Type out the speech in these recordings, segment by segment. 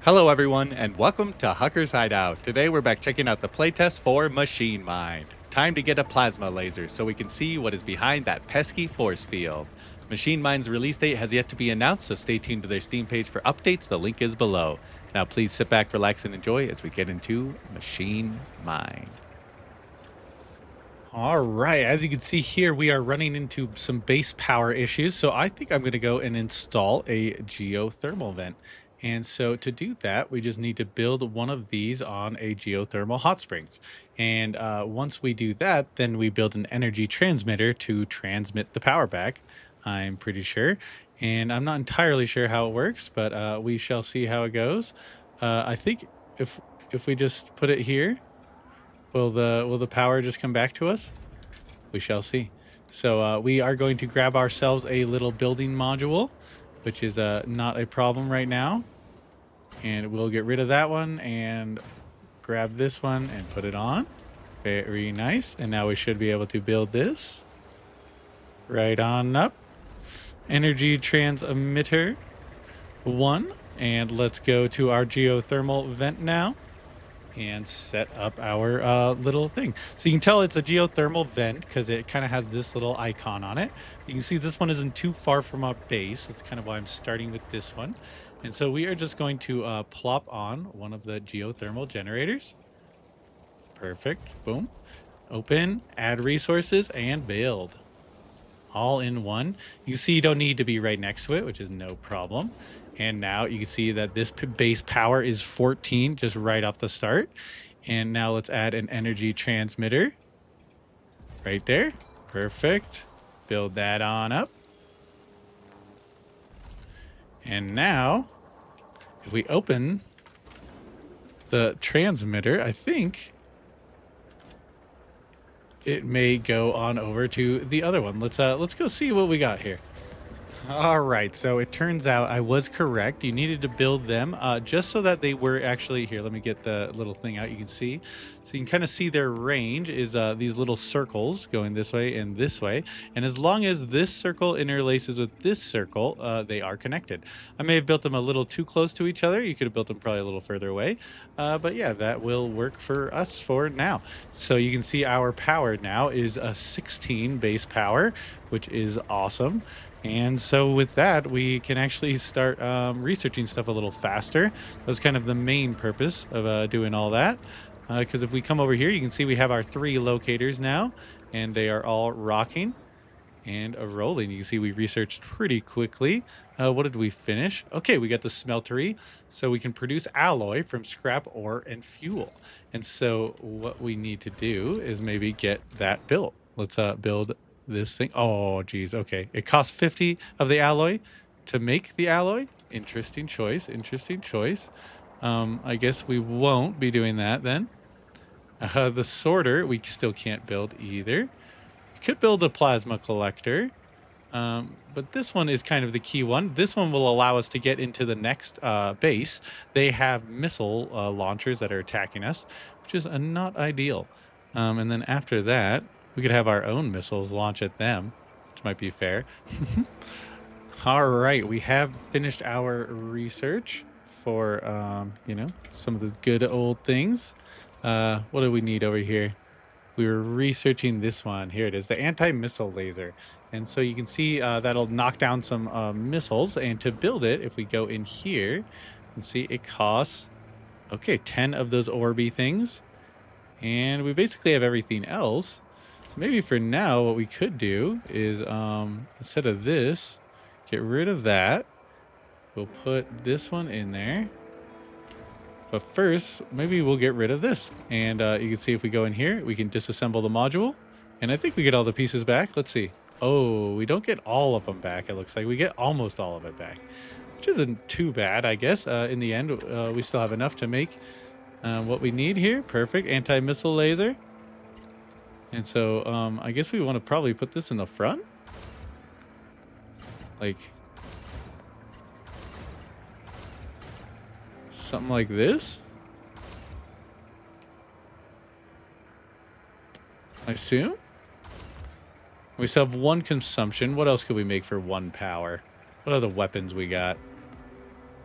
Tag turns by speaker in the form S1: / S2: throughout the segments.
S1: Hello everyone, and welcome to Hucker's Hideout. Today we're back checking out the playtest for Machine Mind. Time to get a plasma laser so we can see what is behind that pesky force field. Machine Mind's release date has yet to be announced, so stay tuned to their Steam page for updates. The link is below. Now please sit back, relax, and enjoy as we get into Machine Mind. All right, as you can see here, we are running into some base power issues. So I think I'm going to go and install a geothermal vent. And so to do that, we just need to build one of these on a geothermal hot springs. And once we do that, then we build an energy transmitter to transmit the power back, I'm pretty sure. And I'm not entirely sure how it works, but we shall see how it goes. I think if we just put it here, will the power just come back to us? We shall see. So we are going to grab ourselves a little building module, which is not a problem right now. And we'll get rid of that one and grab this one and put it on. Very nice. And now we should be able to build this right on up. Energy transmitter 1. And let's go to our geothermal vent now and set up our little thing. So you can tell it's a geothermal vent because it kind of has this little icon on it. You can see this one isn't too far from our base. That's kind of why I'm starting with this one. And so we are just going to plop on one of the geothermal generators. Perfect. Boom. Open, add resources, and build. All in one. You see you don't need to be right next to it, which is no problem. And now you can see that this base power is 14 just right off the start. And now let's add an energy transmitter right there. Perfect. Build that on up. And now if we open the transmitter, I think it may go on over to the other one. Let's go see what we got here. All right, so it turns out I was correct. You needed to build them just so that they were actually here. Let me get the little thing out. You can see, so you can kind of see their range is these little circles going this way and this way. And as long as this circle interlaces with this circle, they are connected. I may have built them a little too close to each other. You could have built them probably a little further away. But yeah, that will work for us for now. So you can see our power now is a 16 base power, which is awesome. And so with that, we can actually start researching stuff a little faster. That's kind of the main purpose of doing all that. Because if we come over here, you can see we have our 3 locators now, and they are all rocking and rolling. You can see we researched pretty quickly. What did we finish? Okay, we got the smeltery, so we can produce alloy from scrap ore and fuel. And so what we need to do is maybe get that built. Let's build this thing. Oh geez, okay, it costs 50 of the alloy to make the alloy. Interesting choice. I guess we won't be doing that then. The sorter we still can't build either. We could build a plasma collector, but this one is kind of the key one. This one will allow us to get into the next base. They have missile launchers that are attacking us, which is not ideal. And then after that, we could have our own missiles launch at them, which might be fair. All right, we have finished our research for, some of the good old things. What do we need over here? We were researching this one. Here it is, the anti-missile laser. And so you can see that'll knock down some missiles. And to build it, if we go in here, you can see it costs, okay, 10 of those orby things. And we basically have everything else. So maybe for now, what we could do is instead of this, get rid of that. We'll put this one in there. But first, maybe we'll get rid of this. And you can see if we go in here, we can disassemble the module. And I think we get all the pieces back. Let's see. Oh, we don't get all of them back, it looks like. We get almost all of it back, which isn't too bad, I guess. In the end, we still have enough to make what we need here. Perfect. Anti-missile laser. And so I guess we want to probably put this in the front. Like something like this. I assume. We still have 1 consumption. What else could we make for 1 power? What other weapons we got?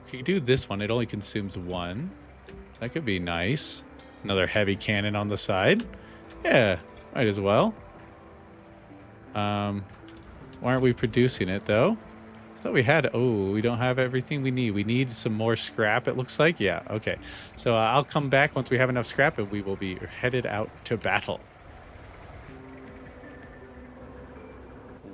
S1: We could do this one. It only consumes one. That could be nice. Another heavy cannon on the side. Yeah, might as well. Why aren't we producing it though? I thought we had. Oh, we don't have everything we need. We need some more scrap, it looks like. Yeah, okay. So I'll come back once we have enough scrap and we will be headed out to battle.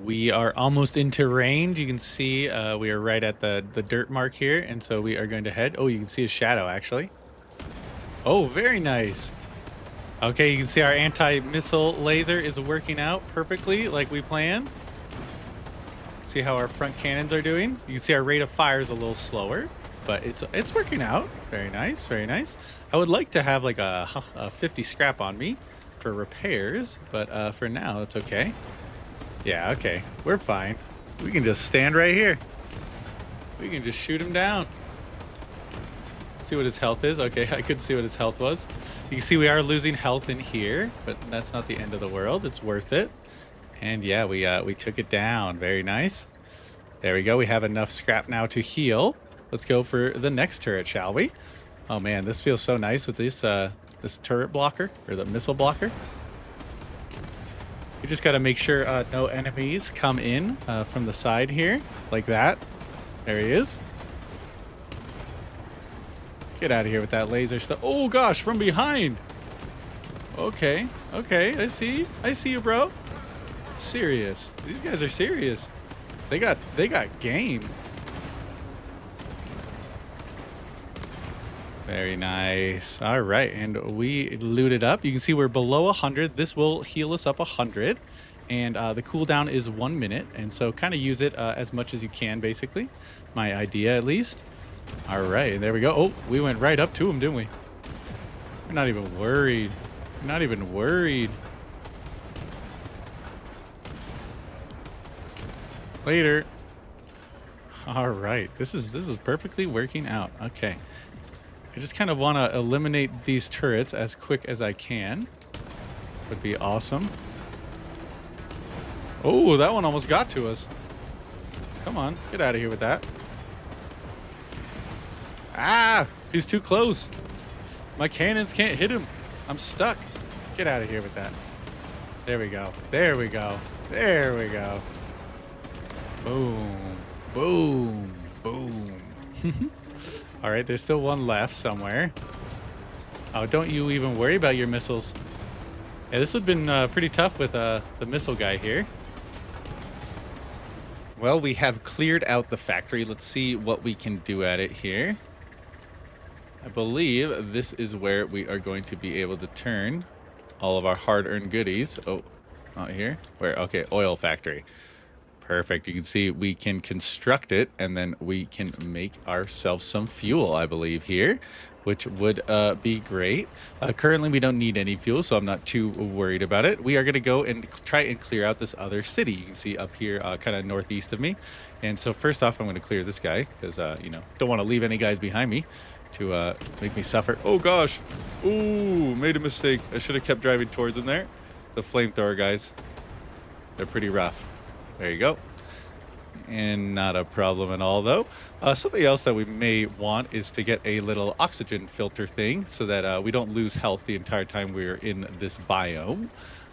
S1: We are almost into range. You can see we are right at the dirt mark here. And so we are going to head. Oh, you can see a shadow actually. Oh, very nice. Okay, you can see our anti-missile laser is working out perfectly like we planned. See how our front cannons are doing? You can see our rate of fire is a little slower, but it's working out. Very nice, very nice. I would like to have like a 50 scrap on me for repairs, but for now it's okay. Yeah, okay, we're fine. We can just stand right here. We can just shoot him down. See what his health is. Okay, I could see what his health was. You can see we are losing health in here, but that's not the end of the world. It's worth it. And yeah, we took it down. Very nice. There we go. We have enough scrap now to heal. Let's go for the next turret, shall we? Oh man, this feels so nice with this this turret blocker or the missile blocker. You just got to make sure no enemies come in from the side here, like that. There he is. Get out of here with that laser stuff. Oh gosh, from behind. Okay, okay, I see you, bro. Serious. These guys are serious. They got game. Very nice. All right, and we looted up. You can see we're below 100. This will heal us up 100, and the cooldown is 1 minute. And so kind of use it as much as you can, basically. My idea, at least. All right, and there we go. Oh, we went right up to him, didn't we? We're not even worried. We're not even worried. Later. All right, this is perfectly working out. Okay, I just kind of want to eliminate these turrets as quick as I can. Would be awesome. Oh, that one almost got to us. Come on, get out of here with that. Ah, he's too close. My cannons can't hit him. I'm stuck. Get out of here with that. There we go. There we go. There we go. Boom. Boom. Boom. All right, there's still one left somewhere. Oh, don't you even worry about your missiles. Yeah, this would have been pretty tough with the missile guy here. Well, we have cleared out the factory. Let's see what we can do at it here. I believe this is where we are going to be able to turn all of our hard-earned goodies. Oh, not here. Where? Okay, oil factory. Perfect. You can see we can construct it, and then we can make ourselves some fuel, I believe, here, which would be great. Currently, we don't need any fuel, so I'm not too worried about it. We are going to go and try and clear out this other city. You can see up here, kind of northeast of me. And so first off, I'm going to clear this guy because, you know, don't want to leave any guys behind me to make me suffer. Oh, gosh. Ooh, made a mistake. I should have kept driving towards them there. The flamethrower guys, they're pretty rough. There you go. And not a problem at all, though. Something else that we may want is to get a little oxygen filter thing so that we don't lose health the entire time we're in this biome.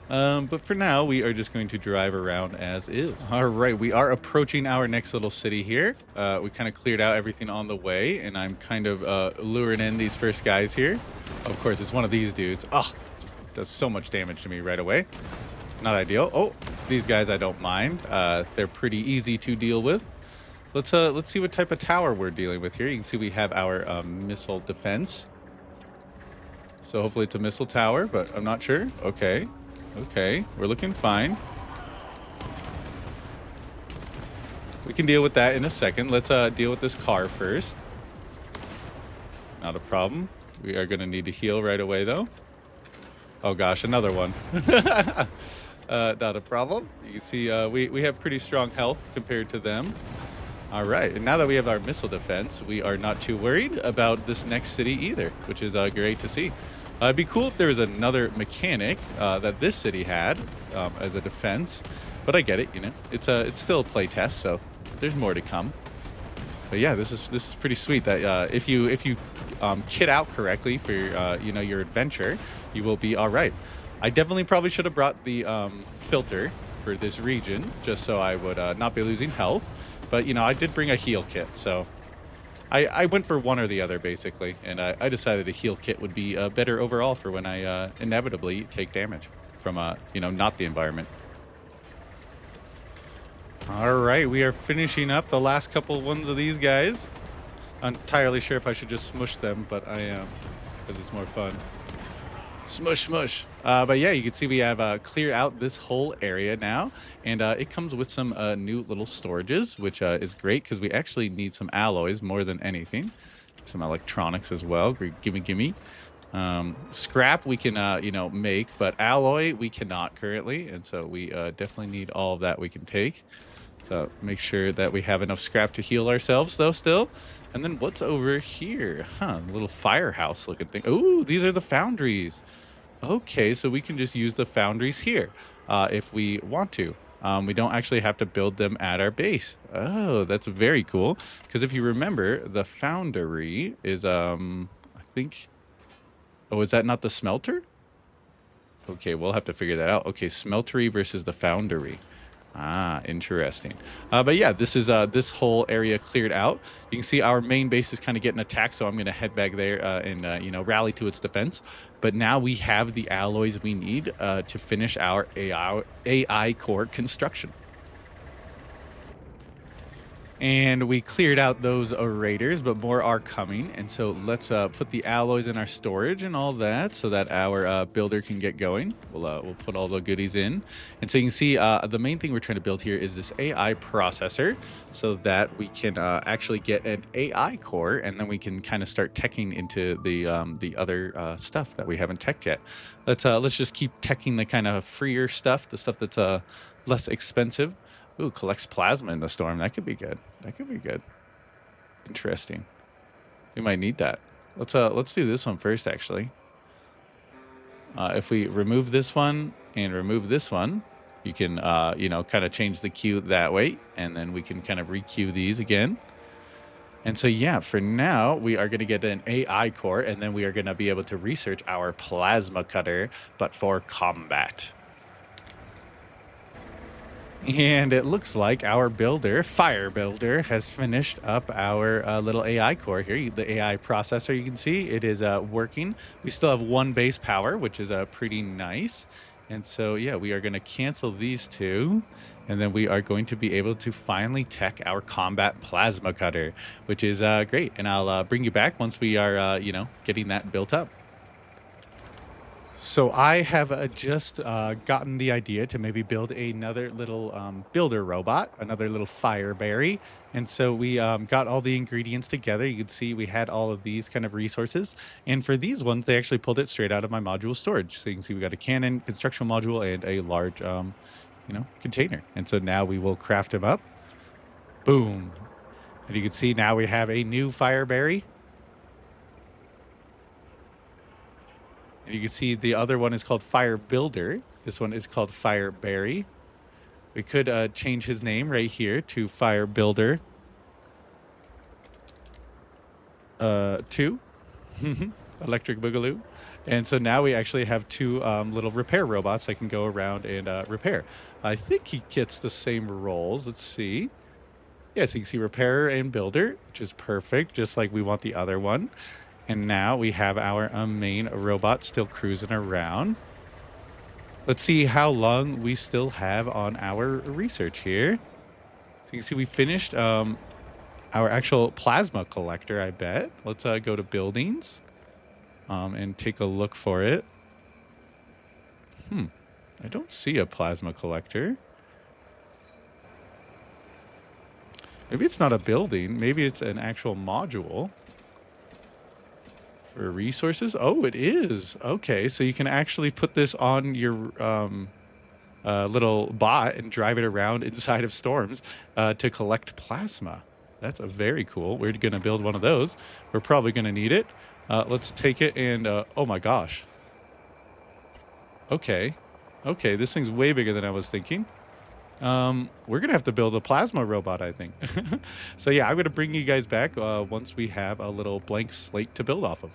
S1: But for now, we are just going to drive around as is. All right, we are approaching our next little city here. We kind of cleared out everything on the way, and I'm kind of luring in these first guys here. Of course, it's one of these dudes. Oh, just does so much damage to me right away. Not ideal. Oh, these guys I don't mind. They're pretty easy to deal with. Let's see what type of tower we're dealing with here. You can see we have our missile defense. So hopefully it's a missile tower, but I'm not sure. Okay. Okay, we're looking fine. We can deal with that in a second. Let's deal with this car first. Not a problem. We are going to need to heal right away, though. Oh, gosh, another one. Not a problem. You can see we have pretty strong health compared to them. All right, and now that we have our missile defense, we are not too worried about this next city either, which is great to see. It'd be cool if there was another mechanic that this city had as a defense, but I get it, you know. It's still a playtest, so there's more to come. But yeah, this is pretty sweet. That if you kit out correctly for you know, your adventure, you will be all right. I definitely probably should have brought the filter for this region just so I would not be losing health. But you know, I did bring a heal kit, so I went for one or the other basically, and I decided a heal kit would be better overall for when I inevitably take damage from you know, not the environment. All right, we are finishing up the last couple ones of these guys. I'm entirely sure if I should just smush them, but I am, because it's more fun. Smush, smush. But yeah, you can see we have cleared out this whole area now, and it comes with some new little storages, which is great because we actually need some alloys more than anything. Some electronics as well. Gimme, gimme. Scrap we can, you know, make, but alloy we cannot currently, and so we definitely need all of that we can take. So make sure that we have enough scrap to heal ourselves, though, still. And then what's over here? Huh, a little firehouse looking thing. Oh, these are the foundries. Okay, so we can just use the foundries here if we want to. We don't actually have to build them at our base. Oh, that's very cool. Because if you remember, the foundry is, I think... Oh, is that not the smelter? Okay, we'll have to figure that out. Okay, smeltery versus the foundry. Ah, interesting. But yeah, this is this whole area cleared out. You can see our main base is kind of getting attacked, so I'm going to head back there and you know, rally to its defense. But now we have the alloys we need to finish our AI core construction. And we cleared out those raiders, but more are coming. And so let's put the alloys in our storage and all that so that our builder can get going. We'll put all the goodies in. And so you can see the main thing we're trying to build here is this AI processor so that we can actually get an AI core, and then we can kind of start teching into the other stuff that we haven't teched yet. Let's just keep teching the kind of freer stuff, the stuff that's less expensive. Ooh, collects plasma in the storm. That could be good. That could be good. Interesting. We might need that. Let's do this one first, actually. If we remove this one and remove this one, you can, you know, kind of change the queue that way, and then we can kind of re-queue these again. And so, yeah, for now, we are going to get an AI core, and then we are going to be able to research our plasma cutter, but for combat. And it looks like our builder, Fire Builder, has finished up our little AI core here. The AI processor, you can see, it is working. We still have one base power, which is pretty nice. And so, yeah, we are going to cancel these two. And then we are going to be able to finally tech our combat plasma cutter, which is great. And I'll bring you back once we are, you know, getting that built up. So I have just gotten the idea to maybe build another little builder robot, another little fireberry. And so we got all the ingredients together. You can see we had all of these kind of resources. And for these ones, they actually pulled it straight out of my module storage. So you can see we got a cannon, construction module, and a large, you know, container. And so now we will craft them up. Boom. And you can see now we have a new fireberry. And you can see the other one is called Fire Builder. This one is called Fire Berry. We could change his name right here to Fire Builder 2. Electric Boogaloo. And so now we actually have two little repair robots that can go around and repair. I think he gets the same roles. Let's see. Yes, you can see Repairer and Builder, which is perfect, just like we want the other one. And now we have our main robot still cruising around. Let's see how long we still have on our research here. So you can see we finished our actual plasma collector, I bet. Let's go to buildings and take a look for it. I don't see a plasma collector. Maybe it's not a building. Maybe it's an actual module. For resources? Oh, it is. Okay, so you can actually put this on your little bot and drive it around inside of storms to collect plasma. That's a very cool. We're going to build one of those. We're probably going to need it. Let's take it and... oh my gosh. Okay. Okay, this thing's way bigger than I was thinking. We're gonna have to build a plasma robot, I think. So yeah, I'm gonna bring you guys back once we have a little blank slate to build off of.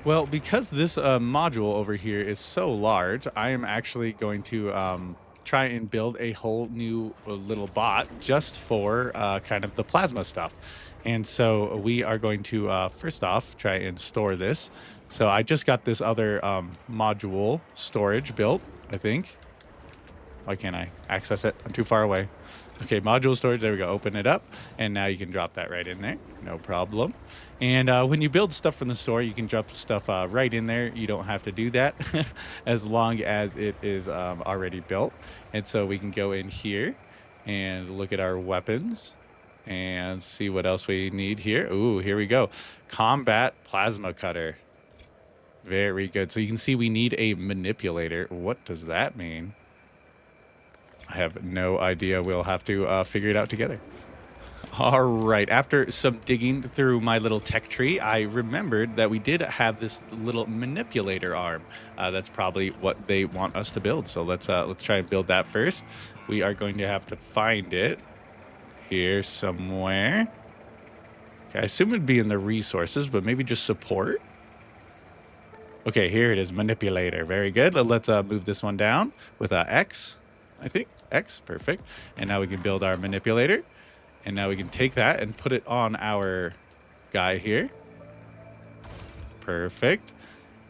S1: Well, because this module over here is so large, I am actually going to try and build a whole new little bot just for kind of the plasma stuff. And so we are going to first off try and store this. So I just got this other module storage built, I think. Why can't I access it? I'm too far away. Okay, module storage. There we go. Open it up. And now you can drop that right in there. No problem. And when you build stuff from the store, you can drop stuff right in there. You don't have to do that as long as it is already built. And so we can go in here and look at our weapons and see what else we need here. Ooh, here we go. Combat plasma cutter. Very good. So you can see we need a manipulator. What does that mean? I have no idea. We'll have to figure it out together. All right. After some digging through my little tech tree, I remembered that we did have this little manipulator arm. That's probably what they want us to build. So let's try and build that first. We are going to have to find it here somewhere. Okay, I assume it'd be in the resources, but maybe just support. Okay, here it is, manipulator. Very good. Let's move this one down with X, I think. X, perfect. And now we can build our manipulator. And now we can take that and put it on our guy here. Perfect.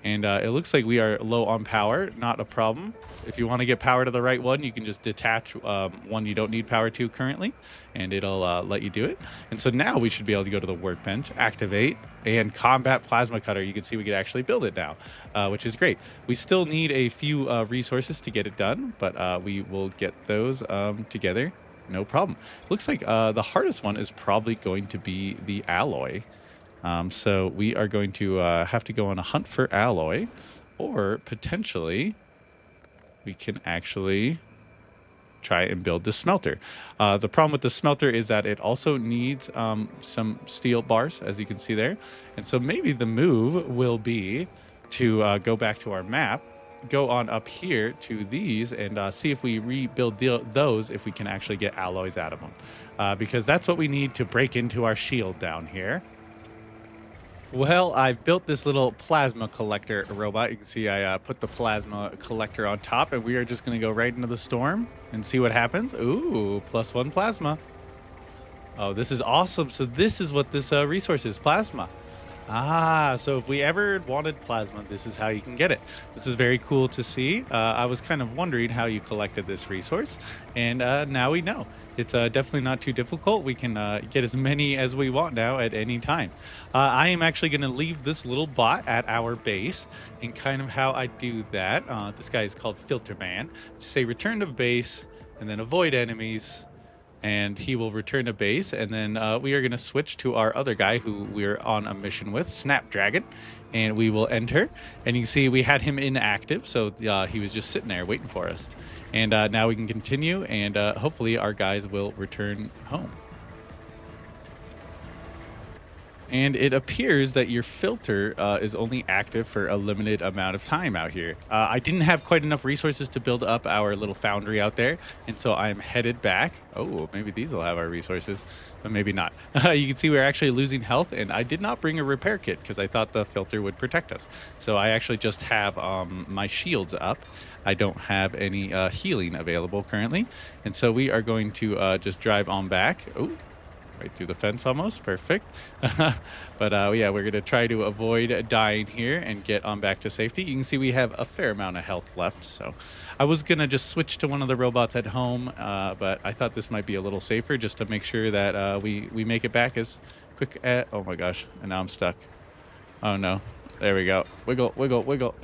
S1: And it looks like we are low on power. Not a problem. If you want to get power to the right one, you can just detach one you don't need power to currently, and it'll let you do it. And so now we should be able to go to the workbench, activate, and combat plasma cutter. You can see we could actually build it now, which is great. We still need a few resources to get it done, but we will get those together. No problem. Looks like the hardest one is probably going to be the alloy. So we are going to have to go on a hunt for alloy, or potentially we can actually try and build the smelter. The problem with the smelter is that it also needs some steel bars, as you can see there. And so maybe the move will be to go back to our map, go on up here to these, and see if we rebuild those, if we can actually get alloys out of them. Because that's what we need to break into our shield down here. Well, I've built this little plasma collector robot. You can see I put the plasma collector on top, and we are just going to go right into the storm and see what happens. Ooh, +1 plasma. Oh, this is awesome. So this is what this resource is, plasma. Ah, so if we ever wanted plasma, this is how you can get it. This is very cool to see. I was kind of wondering how you collected this resource, and now we know. It's definitely not too difficult. We can get as many as we want now at any time. I am actually going to leave this little bot at our base, and kind of how I do that. This guy is called Filter Man. To say return to base, and then avoid enemies, and he will return to base, and then we are going to switch to our other guy who we're on a mission with, Snapdragon, and we will enter, and you can see we had him inactive, so he was just sitting there waiting for us. And now we can continue, and hopefully our guys will return home. And it appears that your filter is only active for a limited amount of time out here. I didn't have quite enough resources to build up our little foundry out there, and so I'm headed back. Oh, maybe these will have our resources, but maybe not. You can see we're actually losing health, and I did not bring a repair kit because I thought the filter would protect us. So I actually just have my shields up. I don't have any healing available currently, and so we are going to just drive on back. Oh, right through the fence almost. Perfect. But yeah, we're going to try to avoid dying here and get on back to safety. You can see we have a fair amount of health left. So I was going to just switch to one of the robots at home, but I thought this might be a little safer just to make sure that we make it back as quick as... Oh my gosh. And now I'm stuck. Oh no. There we go. Wiggle, wiggle, wiggle.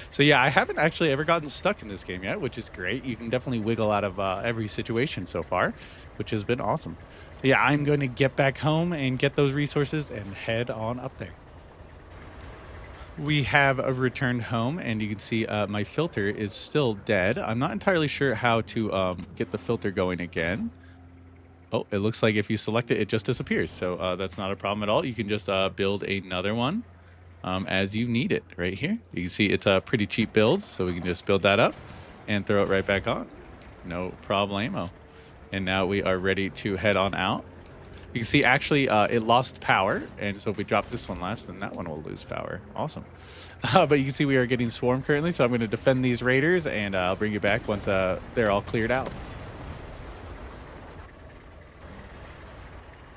S1: So yeah, I haven't actually ever gotten stuck in this game yet, which is great. You can definitely wiggle out of every situation so far, which has been awesome. But yeah, I'm going to get back home and get those resources and head on up there. We have returned home, and you can see my filter is still dead. I'm not entirely sure how to get the filter going again. Oh, it looks like if you select it, it just disappears. So that's not a problem at all. You can just build another one as you need it right here. You can see it's a pretty cheap build, so we can just build that up and throw it right back on. No problemo. And now we are ready to head on out. You can see actually it lost power. And so if we drop this one last, then that one will lose power. Awesome. But you can see we are getting swarmed currently. So I'm going to defend these raiders and I'll bring you back once they're all cleared out.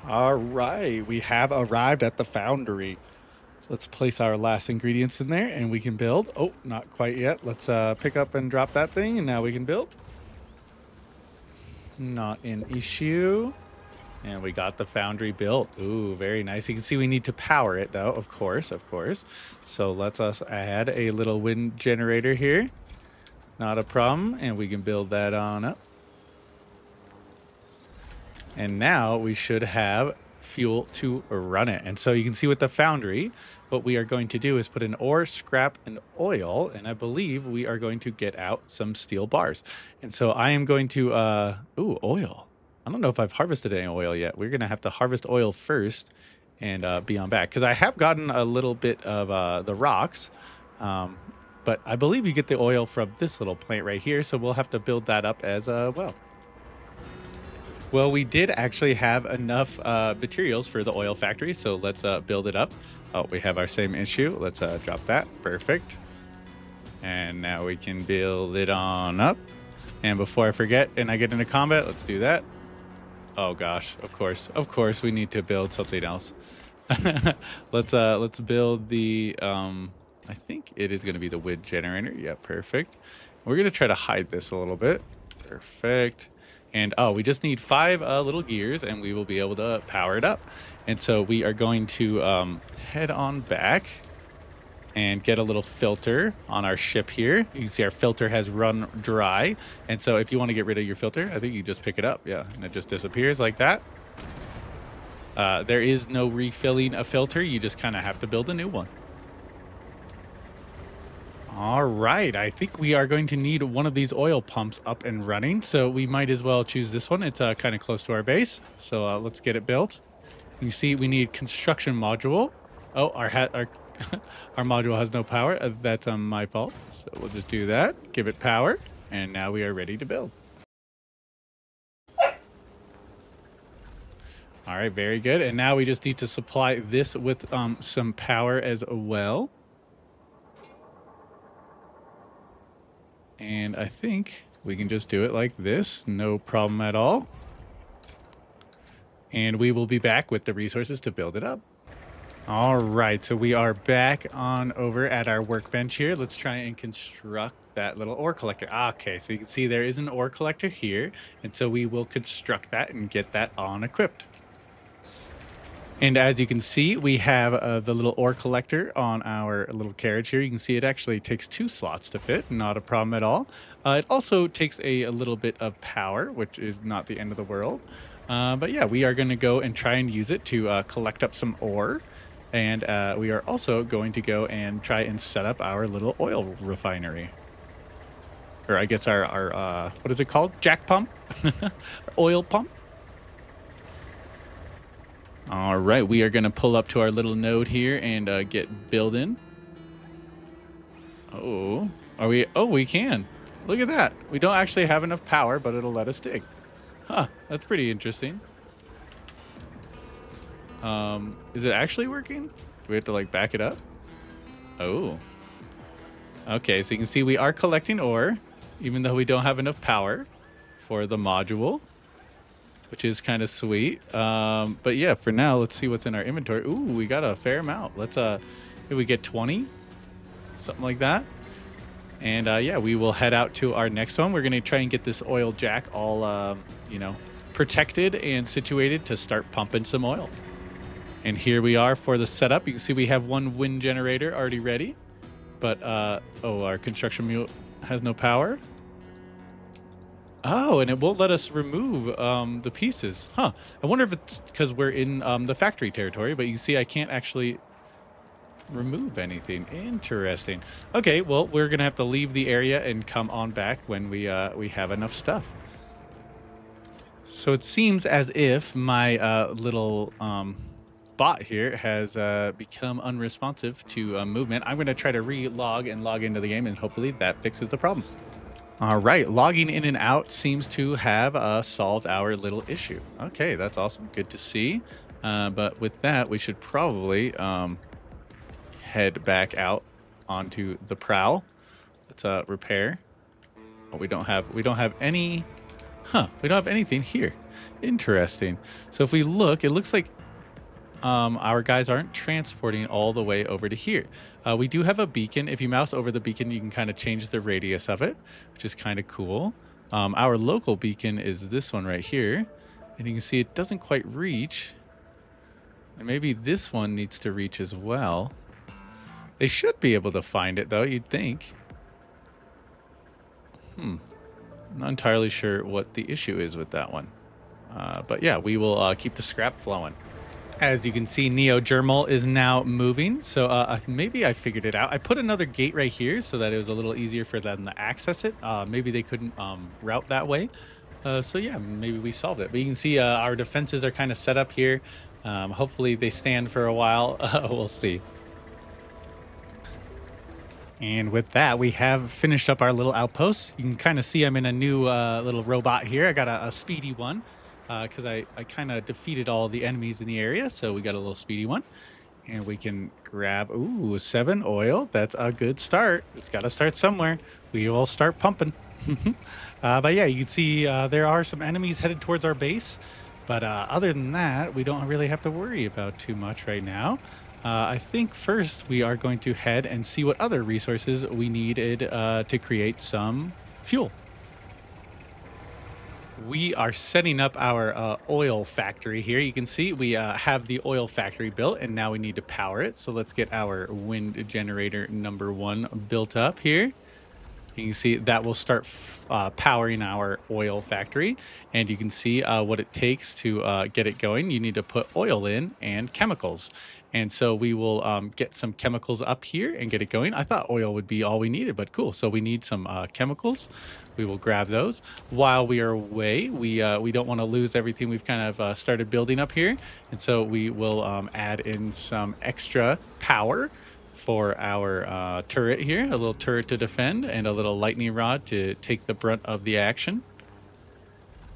S1: All right. We have arrived at the foundry. Let's place our last ingredients in there and we can build. Oh, not quite yet. Let's pick up and drop that thing and now we can build. Not an issue. And we got the foundry built. Ooh, very nice. You can see we need to power it though, of course, of course. So let's us add a little wind generator here. Not a problem. And we can build that on up. And now we should have fuel to run it. And so you can see with the foundry, what we are going to do is put in ore, scrap, and oil. And I believe we are going to get out some steel bars. And so I am going to, ooh, oil. I don't know if I've harvested any oil yet. We're going to have to harvest oil first and be on back. Because I have gotten a little bit of the rocks. But I believe you get the oil from this little plant right here. So we'll have to build that up as well. Well, we did actually have enough materials for the oil factory, so let's build it up. Oh, we have our same issue. Let's drop that. Perfect. And now we can build it on up. And before I forget and I get into combat, let's do that. Oh gosh, of course, we need to build something else. Let's build the I think it is going to be the wind generator. Yeah, perfect. We're going to try to hide this a little bit. Perfect. And oh, we just need 5 little gears and we will be able to power it up. And so we are going to head on back and get a little filter on our ship here. You can see our filter has run dry. And so if you want to get rid of your filter, I think you just pick it up. Yeah, and it just disappears like that. There is no refilling a filter. You just kind of have to build a new one. All right, I think we are going to need one of these oil pumps up and running, so we might as well choose this one. It's kind of close to our base, so let's get it built. You see, we need construction module. Oh, our our module has no power. That's my fault, so we'll just do that. Give it power, and now we are ready to build. All right, very good. And now we just need to supply this with some power as well. And I think we can just do it like this. No problem at all. And we will be back with the resources to build it up. All right, so we are back on over at our workbench here. Let's try and construct that little ore collector. Okay, so you can see there is an ore collector here. And so we will construct that and get that on equipped. And as you can see, we have the little ore collector on our little carriage here. You can see it actually takes 2 slots to fit, not a problem at all. It also takes a little bit of power, which is not the end of the world. But yeah, we are going to go and try and use it to collect up some ore. And we are also going to go and try and set up our little oil refinery. Or I guess our what is it called? Jack pump? Oil pump? All right, we are going to pull up to our little node here and get building. Oh, are we? Oh, we can. Look at that. We don't actually have enough power, but it'll let us dig. Huh, that's pretty interesting. Is it actually working? We have to like back it up. Oh. Okay, so you can see we are collecting ore, even though we don't have enough power for the module, which is kind of sweet. But yeah, for now, let's see what's in our inventory. Ooh, we got a fair amount. Let's maybe we get 20, something like that. And yeah, we will head out to our next one. We're gonna try and get this oil jack all you know, protected and situated to start pumping some oil. And here we are for the setup. You can see we have 1 wind generator already ready, but oh, our construction mule has no power. Oh, and it won't let us remove the pieces. Huh. I wonder if it's because we're in the factory territory, but you see I can't actually remove anything. Interesting. Okay, well, we're going to have to leave the area and come on back when we have enough stuff. So it seems as if my little bot here has become unresponsive to movement. I'm going to try to re-log and log into the game, and hopefully that fixes the problem. All right, logging in and out seems to have solved our little issue. Okay, that's awesome. Good to see. But with that, we should probably head back out onto the prowl. Let's repair. Oh, we don't have any. Huh? We don't have anything here. Interesting. So if we look, it looks like our guys aren't transporting all the way over to here. We do have a beacon. If you mouse over the beacon, you can kind of change the radius of it, which is kind of cool. Our local beacon is this one right here. And you can see it doesn't quite reach. And maybe this one needs to reach as well. They should be able to find it, though, you'd think. I'm not entirely sure what the issue is with that one. But yeah, we will keep the scrap flowing. As you can see, Neo-Germal is now moving. So maybe I figured it out. I put another gate right here so that it was a little easier for them to access it. Maybe they couldn't route that way. So yeah, maybe we solved it. But you can see our defenses are kind of set up here. Hopefully they stand for a while. We'll see. And with that, we have finished up our little outpost. You can kind of see I'm in a new little robot here. I got a speedy one because I kind of defeated all the enemies in the area. So we got a little speedy one. And we can grab, 7 oil. That's a good start. It's got to start somewhere. We will start pumping. But yeah, you can see there are some enemies headed towards our base. But other than that, we don't really have to worry about too much right now. I think first we are going to head and see what other resources we needed to create some fuel. We are setting up our oil factory here. You can see we have the oil factory built and now we need to power it. So let's get our wind generator number 1 built up here. You can see that will start powering our oil factory. And you can see what it takes to get it going. You need to put oil in and chemicals. And so we will get some chemicals up here and get it going. I thought oil would be all we needed, but cool. So we need some chemicals. We will grab those. While we are away, we don't want to lose everything we've kind of started building up here. And so we will add in some extra power for our turret here, a little turret to defend and a little lightning rod to take the brunt of the action.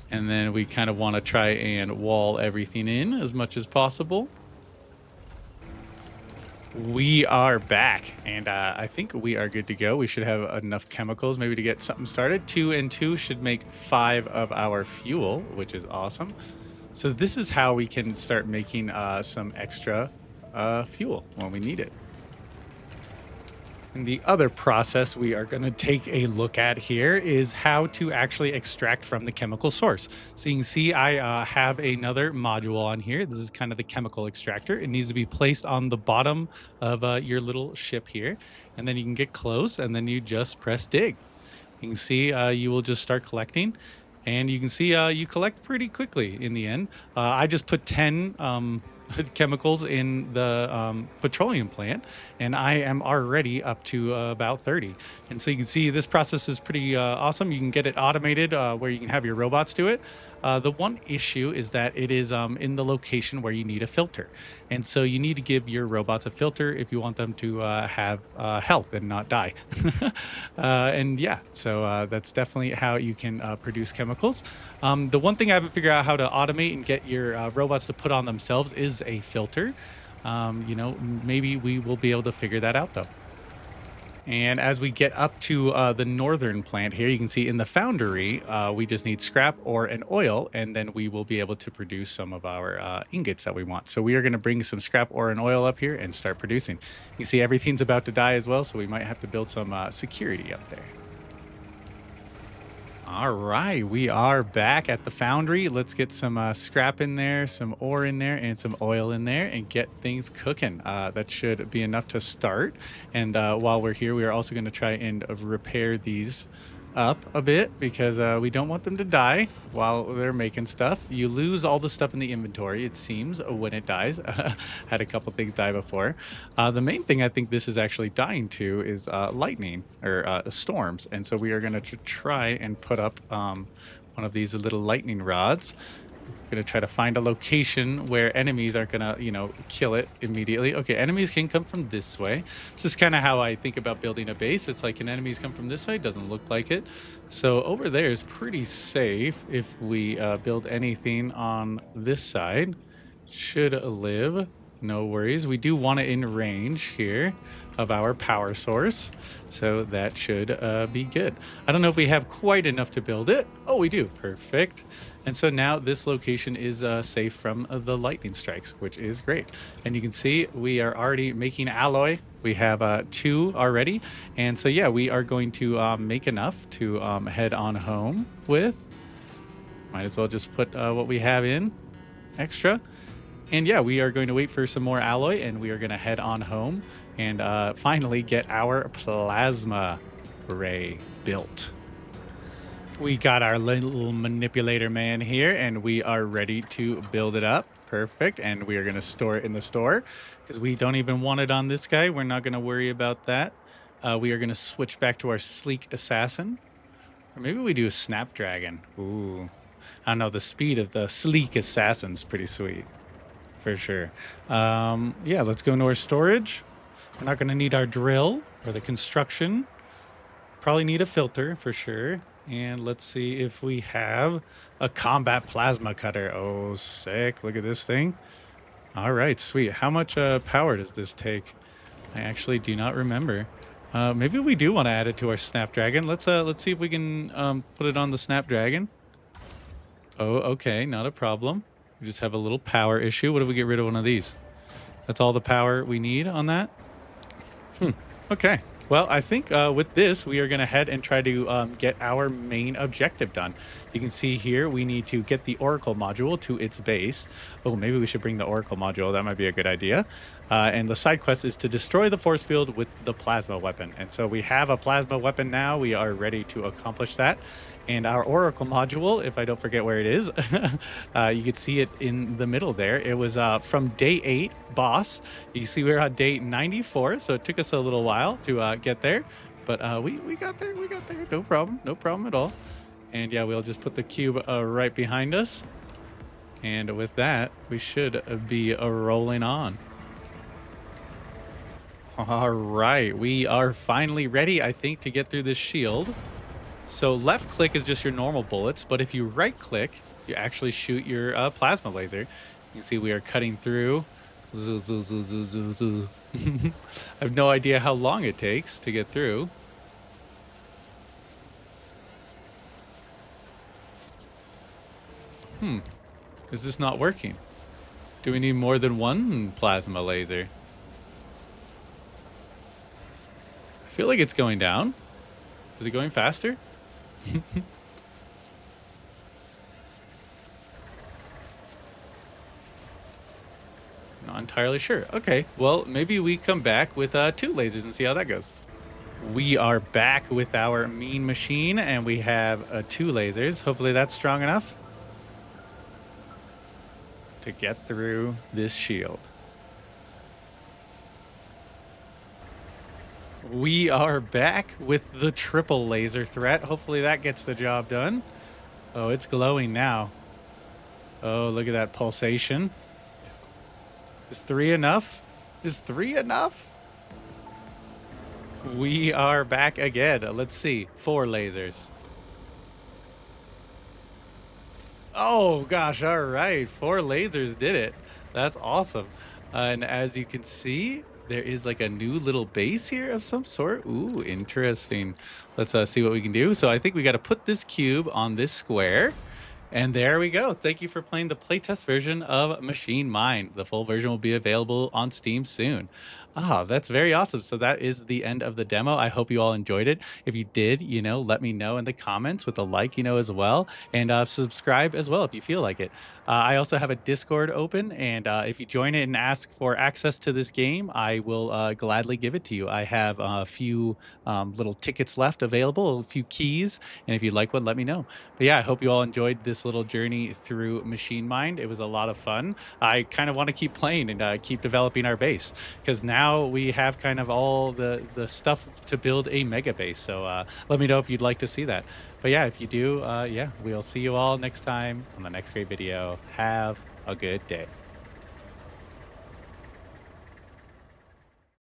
S1: And then we kind of want to try and wall everything in as much as possible. We are back, and I think we are good to go. We should have enough chemicals maybe to get something started. 2 and 2 should make 5 of our fuel, which is awesome. So this is how we can start making some extra fuel when we need it. And the other process we are going to take a look at here is how to actually extract from the chemical source. So you can see I have another module on here. This is kind of the chemical extractor. It needs to be placed on the bottom of your little ship here. And then you can get close and then you just press dig. You can see you will just start collecting. And you can see you collect pretty quickly in the end. I just put 10 chemicals in the petroleum plant, and I am already up to about 30. And so you can see this process is pretty awesome. You can get it automated where you can have your robots do it. The one issue is that it is in the location where you need a filter. And so you need to give your robots a filter if you want them to have health and not die. And yeah, so that's definitely how you can produce chemicals. The one thing I haven't figured out how to automate and get your robots to put on themselves is a filter. Maybe we will be able to figure that out though. And as we get up to the northern plant here, you can see in the foundry, we just need scrap, ore, and oil, and then we will be able to produce some of our ingots that we want. So we are going to bring some scrap, ore, and oil up here and start producing. You can see everything's about to die as well, so we might have to build some security up there. All right, we are back at the foundry. Let's get some scrap in there, some ore in there, and some oil in there and get things cooking. That should be enough to start. And while we're here, we are also going to try and repair these up a bit because we don't want them to die while they're making stuff. You lose all the stuff in the inventory, it seems, when it dies. Had a couple things die before. The main thing I think this is actually dying to is lightning or storms. And so we are going to try and put up one of these little lightning rods. Gonna try to find a location where enemies aren't gonna, kill it immediately. Okay, enemies can come from this way. This is kind of how I think about building a base. It's like, can enemies come from this way? Doesn't look like it. So over there is pretty safe if we build anything on this side. Should live. No worries. We do want it in range here of our power source. So that should be good. I don't know if we have quite enough to build it. Oh, we do. Perfect. And so now this location is safe from the lightning strikes, which is great. And you can see we are already making alloy. We have 2 already. And so, yeah, we are going to make enough to head on home with. Might as well just put what we have in extra. And yeah, we are going to wait for some more alloy and we are going to head on home and finally get our plasma ray built. We got our little manipulator man here and we are ready to build it up. Perfect. And we are going to store it in the store because we don't even want it on this guy. We're not going to worry about that. We are going to switch back to our sleek assassin. Or maybe we do a snapdragon. Ooh. I don't know. The speed of the sleek assassin's pretty sweet. For sure. Yeah, let's go into our storage. We're not going to need our drill or the construction. Probably need a filter for sure. And let's see if we have a combat plasma cutter. Oh, sick. Look at this thing. All right, sweet. How much power does this take? I actually do not remember. Maybe we do want to add it to our Snapdragon. Let's see if we can put it on the Snapdragon. Oh, okay, not a problem. We just have a little power issue. What if we get rid of one of these? That's all the power we need on that? Okay. Well, I think with this, we are going to head and try to get our main objective done. You can see here, we need to get the Oracle module to its base. Oh, maybe we should bring the Oracle module. That might be a good idea. And the side quest is to destroy the force field with the plasma weapon. And so we have a plasma weapon now. We are ready to accomplish that. And our Oracle module, if I don't forget where it is, you can see it in the middle there. It was from day 8 boss. You see we're on day 94, so it took us a little while to get there. But we got there. We got there. No problem. No problem at all. And yeah, we'll just put the cube right behind us. And with that, we should be rolling on. All right. We are finally ready, I think, to get through this shield. So left click is just your normal bullets, but if you right click, you actually shoot your plasma laser. You can see we are cutting through. I have no idea how long it takes to get through. Is this not working? Do we need more than one plasma laser? I feel like it's going down. Is it going faster? Not entirely sure. Okay, well, maybe we come back with 2 lasers and see how that goes. We are back with our mean machine, and we have 2 lasers. Hopefully that's strong enough to get through this shield. We are back with the triple laser threat. Hopefully that gets the job done. Oh, it's glowing now. Oh, look at that pulsation. Is 3 enough? Is 3 enough? We are back again. Let's see. 4 lasers. Oh, gosh. All right. 4 lasers did it. That's awesome. And as you can see, there is like a new little base here of some sort. Ooh, interesting. Let's see what we can do. So I think we got to put this cube on this square. And there we go. Thank you for playing the playtest version of Machine Mind. The full version will be available on Steam soon. Ah, that's very awesome. So that is the end of the demo. I hope you all enjoyed it. If you did, let me know in the comments with a like, as well. And subscribe as well if you feel like it. I also have a Discord open. And if you join it and ask for access to this game, I will gladly give it to you. I have a few little tickets left available, a few keys. And if you'd like one, let me know. But yeah, I hope you all enjoyed this little journey through Machine Mind. It was a lot of fun. I kind of want to keep playing and keep developing our base because now now we have kind of all the stuff to build a mega base. So let me know if you'd like to see that. But yeah, if you do, yeah, we'll see you all next time on the next great video. Have a good day.